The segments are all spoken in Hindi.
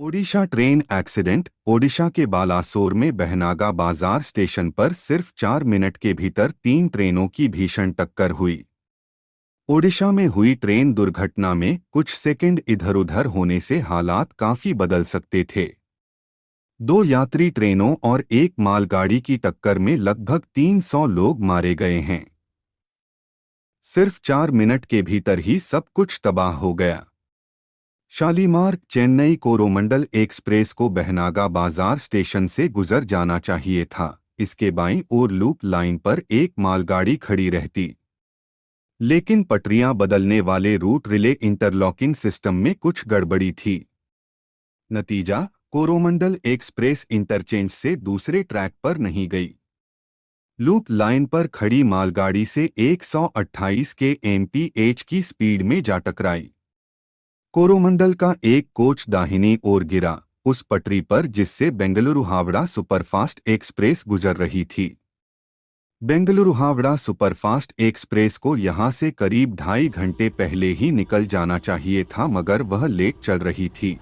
Odisha train accident. ओडिशा के बालासोर में बहनागा बाजार स्टेशन पर सिर्फ 4 मिनट के भीतर 3 ट्रेनों की भीषण टक्कर हुई। ओडिशा में हुई ट्रेन दुर्घटना में कुछ सेकंड इधर-उधर होने से हालात काफी बदल सकते थे। 2 यात्री ट्रेनों और एक मालगाड़ी की टक्कर में लगभग 300 लोग मारे गए हैं। सिर्फ 4 मिनट के भीतर ही सब कुछ तबाह हो गया। शालीमार चेन्नई कोरोमंडल एक्सप्रेस को बहनागा बाजार स्टेशन से गुजर जाना चाहिए था। इसके बाईं ओर लूप लाइन पर एक मालगाड़ी खड़ी रहती, लेकिन पटरियां बदलने वाले रूट रिले इंटरलॉकिंग सिस्टम में कुछ गड़बड़ी थी। नतीजा, कोरोमंडल एक्सप्रेस इंटरचेंज से दूसरे ट्रैक पर नहीं गई। लूप लाइन पर खड़ी मालगाड़ी से 128 kmph की स्पीड में जा टकराई। कोरोमंडल का एक कोच दाहिनी ओर गिरा, उस पटरी पर जिससे बेंगलुरु हावड़ा सुपरफास्ट एक्सप्रेस गुजर रही थी। बेंगलुरु हावड़ा सुपरफास्ट एक्सप्रेस को यहां से करीब 2.5 घंटे पहले ही निकल जाना चाहिए था, मगर वह लेट चल रही थी।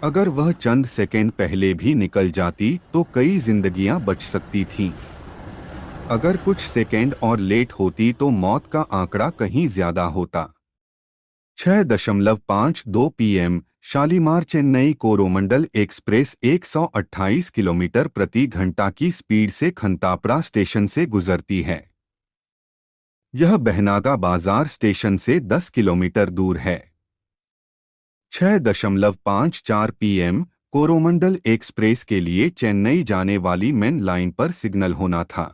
अगर वह चंद सेकंड पहले भी निकल जाती तो कई जिंदगियां बच सकती थीं। अगर कुछ सेकंड और लेट होती तो मौत का आंकड़ा कहीं ज्यादा होता। 6.52 PM Shalimar Chennai Coromandel express 128 kilometre प्रति घंटा की स्पीड से खंतापड़ा स्टेशन से गुजरती है। यह बहनागा बाजार स्टेशन से 10 किलोमीटर दूर है। 6.54 PM कोरोमंडल एक्सप्रेस के लिए चेन्नई जाने वाली मेन लाइन पर सिग्नल होना था।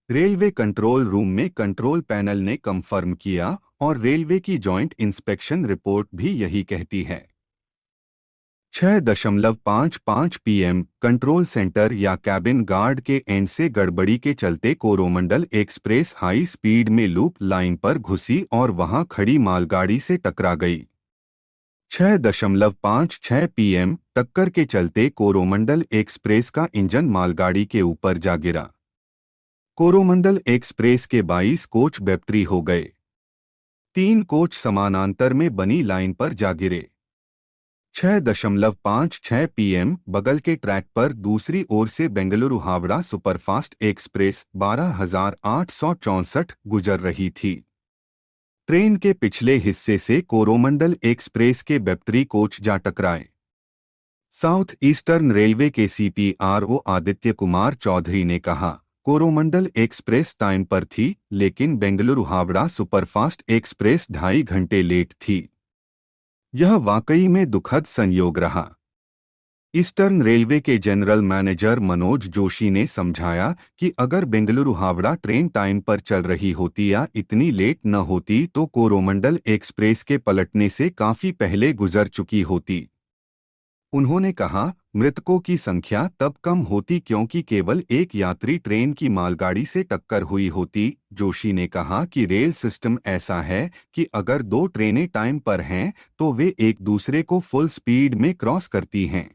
रेलवे कंट्रोल रूम में कंट्रोल पैनल ने कंफर्म किया और रेलवे की जॉइंट इंस्पेक्शन रिपोर्ट भी यही कहती है। 6.55 PM कंट्रोल सेंटर या कैबिन गार्ड के एंड से गड़बड़ी के चलते कोरोमंडल एक्सप्रेस हाई स्पीड में लूप लाइन पर घुसी और वहां खड़ी मालगाड़ी से टकरा गई। 6.56 PM टक्कर के चलते कोरोमंडल एक्सप्रेस का इंजन मालगाड़ी के ऊपर जा गिरा। कोरोमंडल एक्सप्रेस के 22 कोच बेपत्री हो गए। 3 कोच समानांतर में बनी लाइन पर जा गिरे। 6.56 PM बगल के ट्रैक पर दूसरी ओर से बेंगलुरु हावड़ा सुपरफास्ट एक्सप्रेस 12,864 गुजर रही थी। ट्रेन के पिछले हिस्से से कोरोमंडल एक्सप्रेस के बेपत्री कोच जा टकराए। साउथ ईस्टर्न रेलवे के CPRO आदित्य कुमार चौधरी ने कहा, कोरोमंडल एक्सप्रेस टाइम पर थी, लेकिन बेंगलुरु हावड़ा सुपरफास्ट एक्सप्रेस 2.5 घंटे लेट थी। यह वाकई में दुखद संयोग रहा। ईस्टर्न रेलवे के जनरल मैनेजर मनोज जोशी ने समझाया कि अगर बेंगलुरु हावड़ा ट्रेन टाइम पर चल रही होती या इतनी लेट न होती तो कोरोमंडल एक्सप्रेस के पलटने से काफी पहले गुजर चुकी होती। उन्होंने कहा, मृतकों की संख्या तब कम होती क्योंकि केवल एक यात्री ट्रेन की मालगाड़ी से टक्कर हुई होती। जोशी ने कहा कि रेल सिस्टम ऐसा है कि अगर 2 ट्रेनें टाइम पर हैं तो वे एक दूसरे को फुल स्पीड में क्रॉस करती हैं।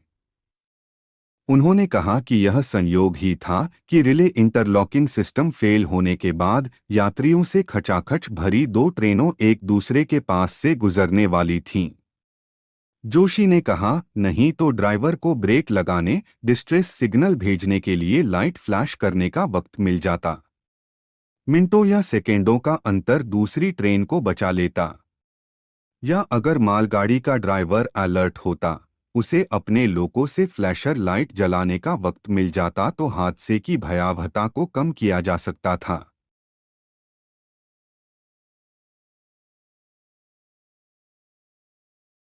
उन्होंने कहा कि यह संयोग ही था कि रिले इंटरलॉकिंग सिस्टम फेल होने के बाद यात्रियों से खचाखच भरी 2 ट्रेनों एक दूसरे के पास से गुजरने वाली थीं। जोशी ने कहा, नहीं तो ड्राइवर को ब्रेक लगाने, डिस्ट्रेस सिग्नल भेजने के लिए लाइट फ्लैश करने का वक्त मिल जाता। मिनटों या सेकेंडों का अंतर दूसरी ट्रेन को बचा लेता। या अगर मालगाड़ी का ड्राइवर अलर्ट होता, उसे अपने लोको से फ्लैशर लाइट जलाने का वक्त मिल जाता तो हादसे की भयावहता को कम किया जा सकता था।